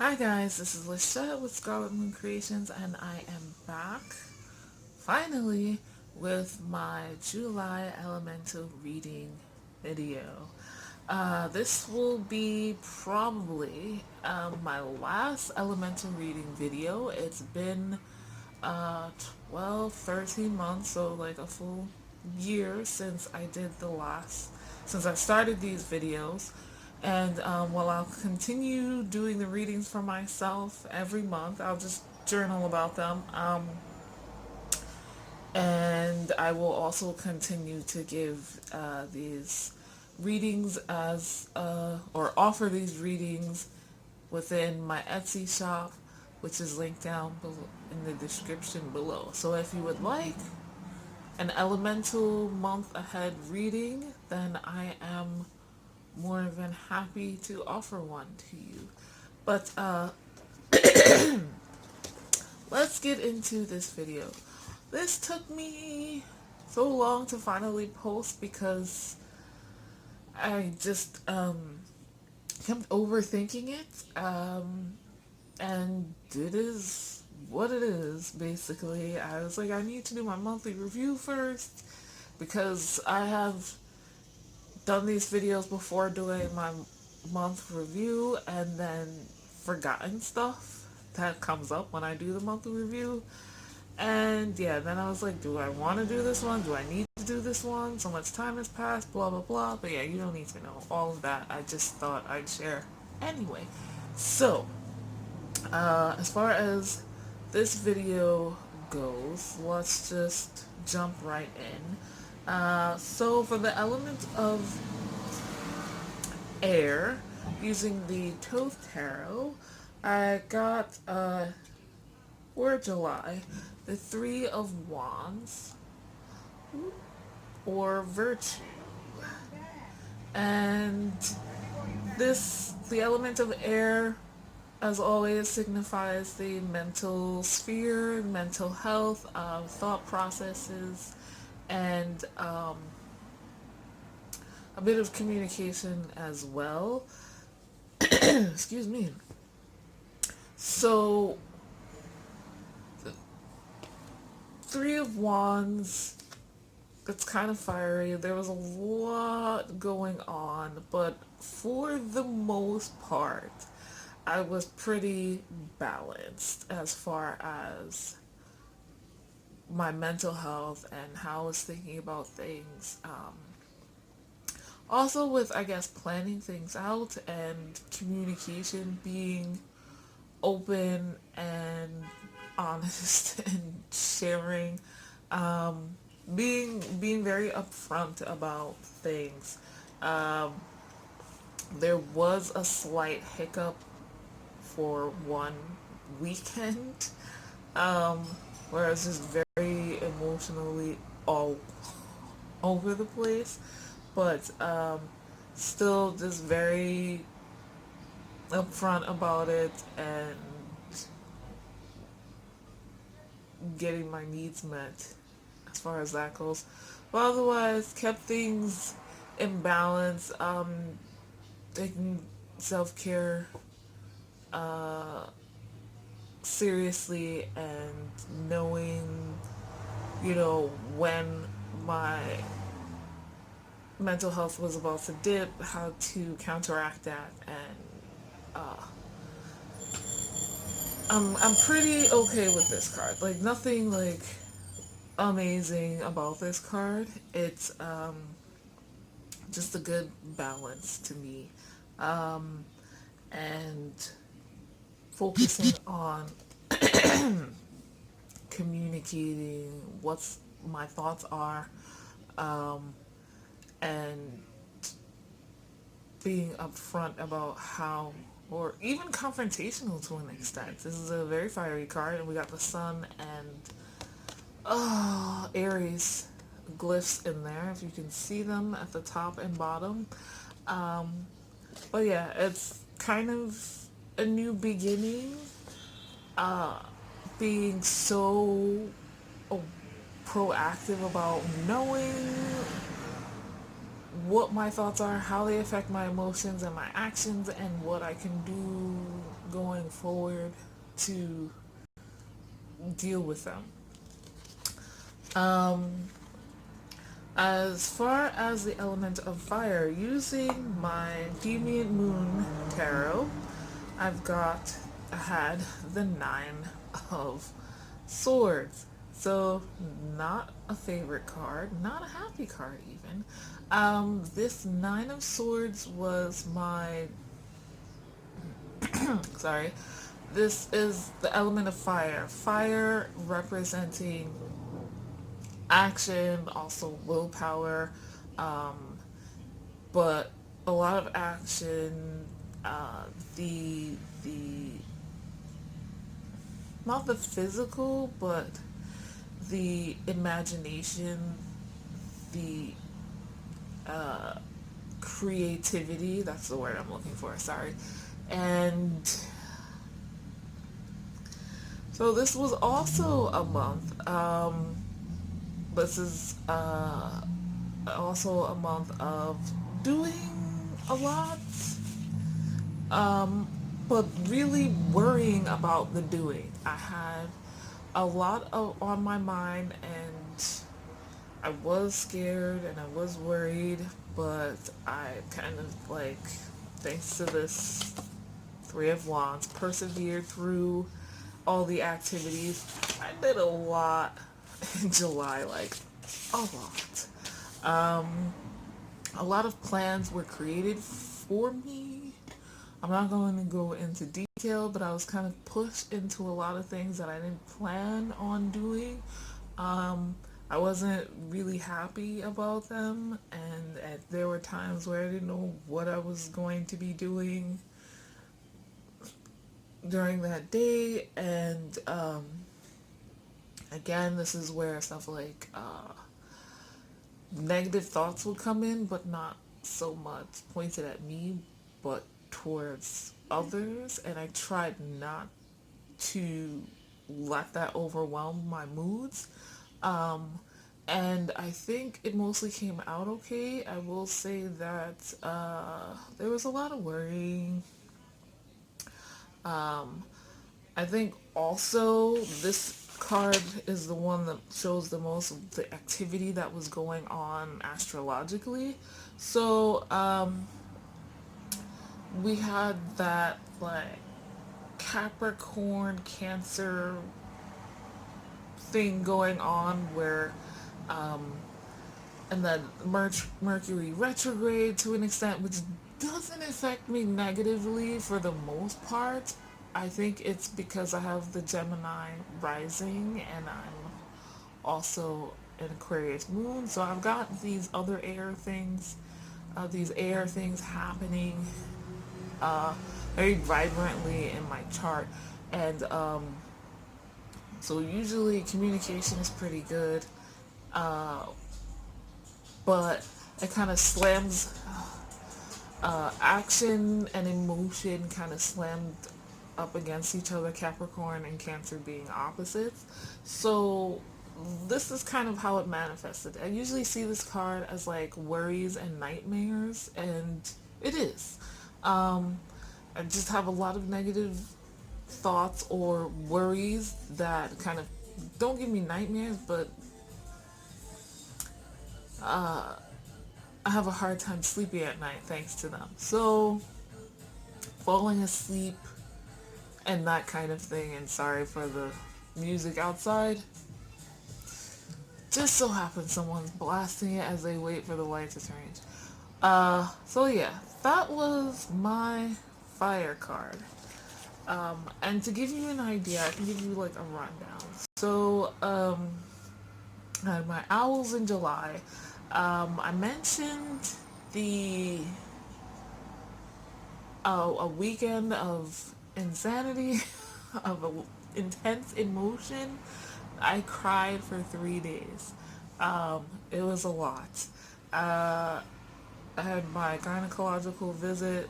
Hi guys, this is Lisha with Scarlet Moon Creations, and I am back finally with my July Elemental reading video. This will be probably my last Elemental reading video. It's been 12, 13 months, so like a full year since I did since I started these videos. And while I'll continue doing the readings for myself every month, I'll just journal about them. And I will also continue to give these readings or offer these readings within my Etsy shop, which is linked down below in the description below. So if you would like an elemental month ahead reading, then I am more than happy to offer one to you. But let's get into this video. This took me so long to finally post because I just kept overthinking it. And it is what it is, basically. I was like, I need to do my monthly review first because I have done these videos before doing my month review and then forgotten stuff that comes up when I do the monthly review. And yeah, then I was like, do I want to do this one? Do I need to do this one? So much time has passed, blah, blah, blah. But yeah, you don't need to know all of that. I just thought I'd share anyway. So, as far as this video goes, let's just jump right in. So for the element of air, using the Thoth Tarot, I got, for July, the Three of Wands, or Virtue. And the element of air, as always, signifies the mental sphere, mental health, thought processes, and a bit of communication as well. Excuse me. So, the Three of Wands, it's kind of fiery. There was a lot going on, but for the most part, I was pretty balanced as far as my mental health and how I was thinking about things. Also with, I guess, planning things out and communication, being open and honest and sharing, being very upfront about things. Um, there was a slight hiccup for one weekend, um, where I was just very emotionally all over the place, but still just very upfront about it and getting my needs met as far as that goes. But otherwise, kept things in balance, taking self-care seriously and knowing, when my mental health was about to dip, how to counteract that, and I'm pretty okay with this card. Like nothing like amazing about this card. It's just a good balance to me, and focusing on communicating what's my thoughts are, and being upfront about how, or even confrontational to an extent. This is a very fiery card, and we got the Sun and Aries glyphs in there, if you can see them at the top and bottom. But yeah, it's kind of a new beginning, being so proactive about knowing what my thoughts are, how they affect my emotions and my actions, and what I can do going forward to deal with them. Um, as far as the element of fire, using my Deviant Moon Tarot, I had the Nine of Swords. So, not a favorite card, not a happy card even. This Nine of Swords was my, sorry, this is the element of fire. Fire representing action, also willpower, um, but a lot of action, uh, the not the physical, but the imagination, the uh, creativity. That's the word I'm looking for. Sorry, and so this was also a month. This is also a month of doing a lot, um, but really worrying about the doing. I had a lot on my mind, and I was scared and I was worried, but I kind of like, thanks to this Three of Wands, persevered through all the activities. I did a lot in July, like a lot. A lot of plans were created for me. I'm not going to go into detail, but I was kind of pushed into a lot of things that I didn't plan on doing. Um, I wasn't really happy about them, and there were times where I didn't know what I was going to be doing during that day. And again, this is where stuff like negative thoughts would come in, but not so much pointed at me, but towards others. And I tried not to let that overwhelm my moods. Um, and I think it mostly came out okay. I will say that there was a lot of worrying. Um, I think also this card is the one that shows the most of the activity that was going on astrologically. So we had that like Capricorn Cancer thing going on where um, and then Mercury retrograde to an extent, which doesn't affect me negatively for the most part. I think it's because I have the Gemini rising and I'm also an Aquarius moon, so I've got these air things happening uh, very vibrantly in my chart, and so usually communication is pretty good, uh, but it kind of slams action and emotion kind of slammed up against each other, Capricorn and Cancer being opposites. So this is kind of how it manifested. I usually see this card as like worries and nightmares, and it is. Um, I just have a lot of negative thoughts or worries that kind of don't give me nightmares, but I have a hard time sleeping at night thanks to them. So falling asleep and that kind of thing, and sorry for the music outside. Just so happens someone's blasting it as they wait for the light to change. So yeah, that was my fire card. And to give you an idea, I can give you like a rundown. So, I had my owls in July. I mentioned the a weekend of insanity, of intense emotion. I cried for 3 days. It was a lot. Uh, I had my gynecological visit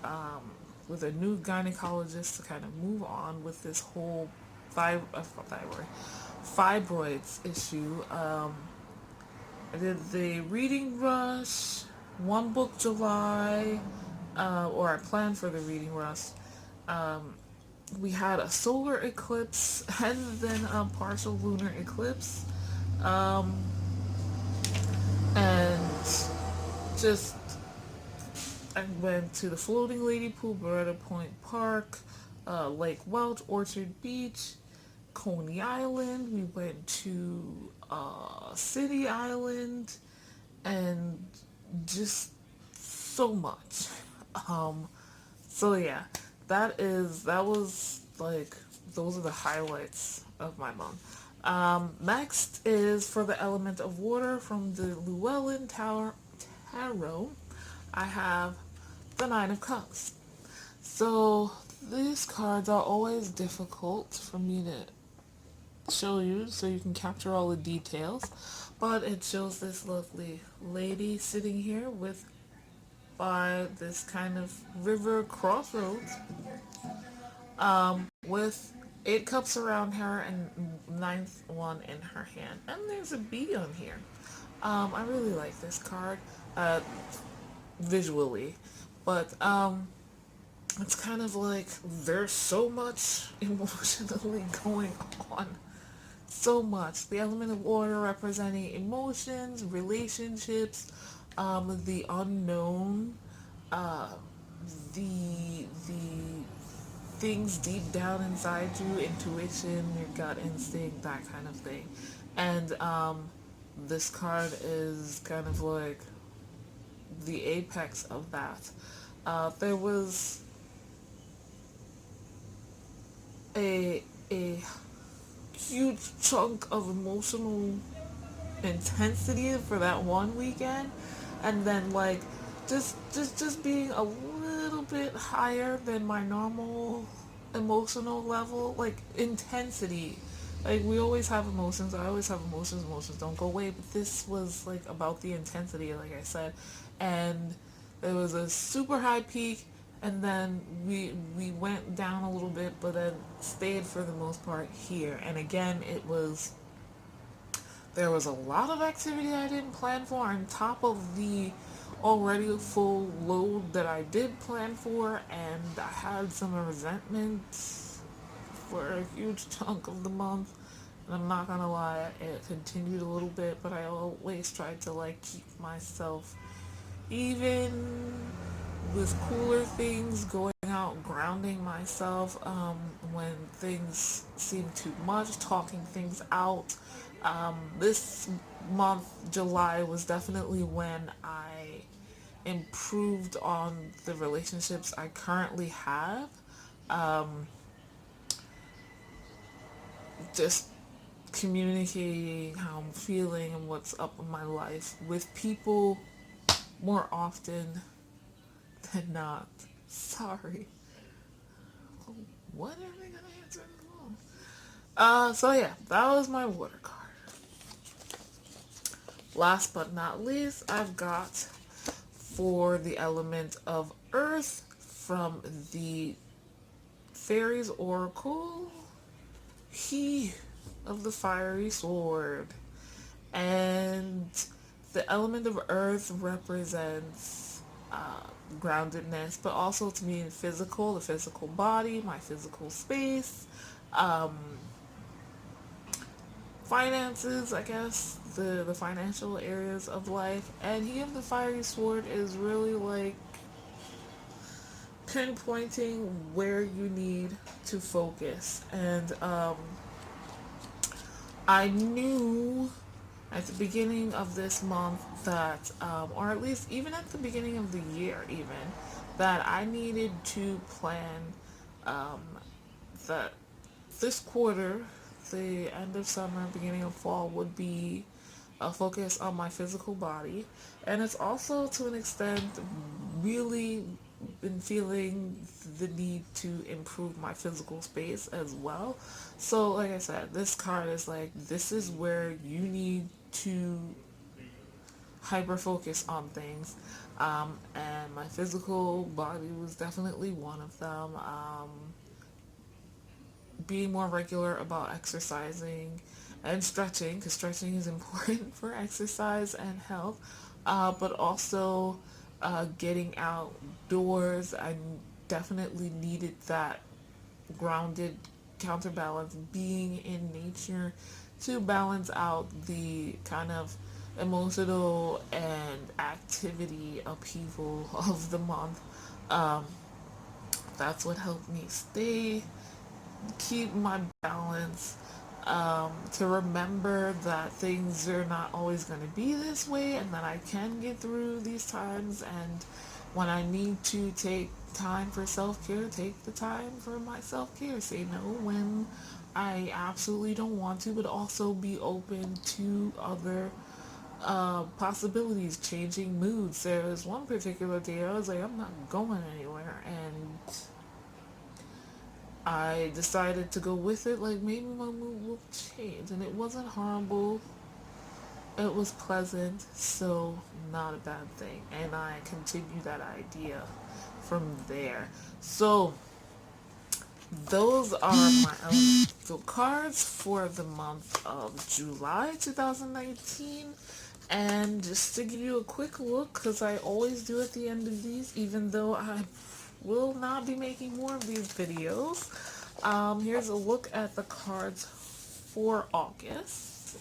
um, with a new gynecologist to kind of move on with this whole fibroids issue. I did the reading rush, one book July, or I planned for the reading rush, We had a solar eclipse and then a partial lunar eclipse. Um, and just I went to the Floating Lady Pool, Beretta Point Park, Lake Welch, Orchard Beach, Coney Island. We went to City Island, and just so much. Um, so yeah, that was like those are the highlights of my month. Next is for the element of water from the Llewellyn Tower Tarot. I have the Nine of Cups. So these cards are always difficult for me to show you so you can capture all the details, but it shows this lovely lady sitting here with by this kind of river crossroads, with 8 cups around her and ninth one in her hand, and there's a bee on here. I really like this card, uh, visually, but it's kind of like there's so much emotionally going on. So much. The element of water representing emotions, relationships, the unknown, uh, the things deep down inside you, intuition, your gut instinct, that kind of thing. And this card is kind of like the apex of that. There was a huge chunk of emotional intensity for that one weekend, and then like just being a little bit higher than my normal emotional level, like intensity. Like we always have emotions, I always have emotions don't go away, but this was like about the intensity, like I said. And there was a super high peak, and then we went down a little bit, but then stayed for the most part here. And again, there was a lot of activity I didn't plan for on top of the already full load that I did plan for, and I had some resentment for a huge chunk of the month. And I'm not gonna lie, it continued a little bit, but I always tried to like keep myself even with cooler things, going out, grounding myself when things seem too much, talking things out. This month, July, was definitely when I improved on the relationships I currently have. Just communicating how I'm feeling and what's up in my life with people more often than not. Sorry. What are they gonna answer the phone? So yeah, that was my water card. Last but not least, I've got for the element of earth from the fairies oracle, he of the fiery sword. And the element of earth represents groundedness, but also to me physical, the physical body, my physical space, um, finances, I guess, the financial areas of life. And he of the fiery sword is really like pinpointing where you need to focus. And I knew at the beginning of this month that, or at least even at the beginning of the year, even, that I needed to plan um, that this quarter, the end of summer, beginning of fall, would be a focus on my physical body. And it's also, to an extent, really been feeling the need to improve my physical space as well. So, like I said, this card is like, this is where you need to hyper focus on things. And my physical body was definitely one of them. Being more regular about exercising and stretching, because stretching is important for exercise and health, but also getting outdoors. I definitely needed that grounded counterbalance, being in nature, to balance out the kind of emotional and activity upheaval of the month. Um, that's what helped me keep my balance, to remember that things are not always going to be this way and that I can get through these times. And when I need to take time for self-care, take the time for my self-care. Say no when I absolutely don't want to, but also be open to other possibilities, changing moods. There was one particular day I was like, I'm not going anywhere, and I decided to go with it. Like, maybe my mood will change, and it wasn't horrible. It was pleasant, so not a bad thing. And I continue that idea from there. So those are my elemental cards for the month of July 2019. And just to give you a quick look, because I always do at the end of these, even though I will not be making more of these videos. Here's a look at the cards for August.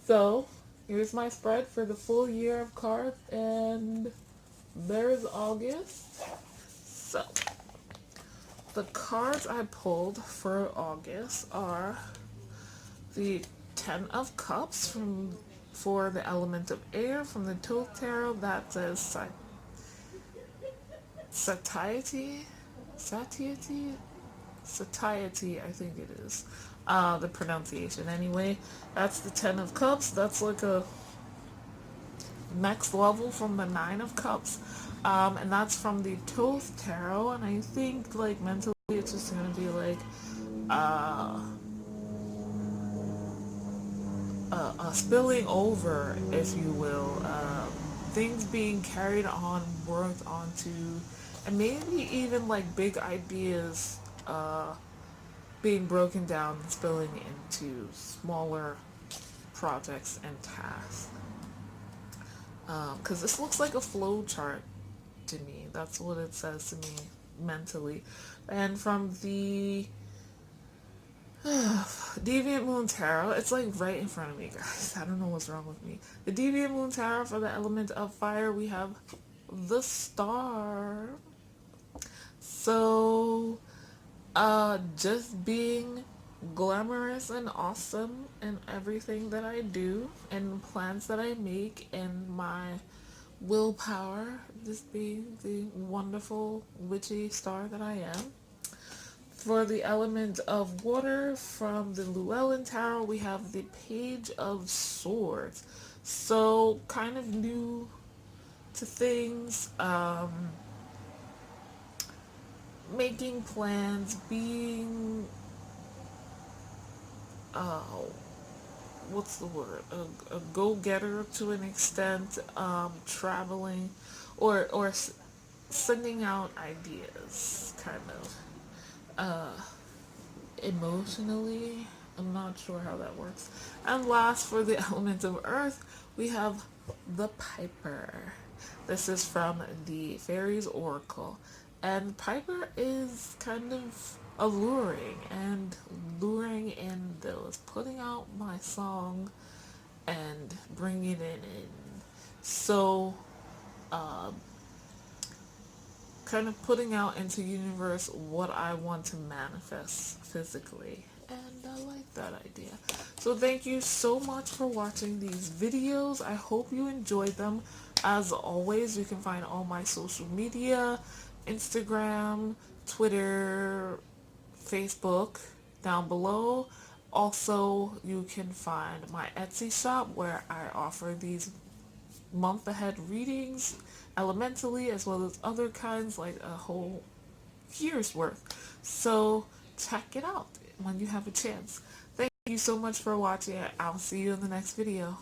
So, here's my spread for the full year of cards, and there's August. So, the cards I pulled for August are the Ten of Cups for the element of air from the Thoth Tarot. That says satiety, satiety, satiety, I think it is. The pronunciation anyway. That's the Ten of Cups. That's like a next level from the Nine of Cups. And that's from the Thoth Tarot. And I think, like, mentally it's just going to be like spilling over, if you will. Things being carried on, worked onto, and maybe even like big ideas being broken down and spilling into smaller projects and tasks. Because this looks like a flow chart to me. That's what it says to me mentally. And from the Deviant Moon Tarot, it's like right in front of me, guys. I don't know what's wrong with me. The Deviant Moon Tarot for the element of fire, we have the Star. So, just being glamorous and awesome in everything that I do and plans that I make, and my willpower, just being the wonderful witchy star that I am. For the element of water from the Llewellyn Tarot, we have the Page of Swords. So, kind of new to things, making plans, being, what's the word, a go-getter to an extent, traveling, or sending out ideas, kind of. Emotionally, I'm not sure how that works. And last, for the element of earth, we have the Piper. This is from the Fairies Oracle, and Piper is kind of alluring and luring in those, putting out my song and bringing it in. So kind of putting out into universe what I want to manifest physically. And I like that idea. So thank you so much for watching these videos. I hope you enjoyed them. As always, you can find all my social media, Instagram, Twitter, Facebook down below. Also, you can find my Etsy shop where I offer these month ahead readings elementally, as well as other kinds, like a whole year's worth. So check it out when you have a chance. Thank you so much for watching. I'll see you in the next video.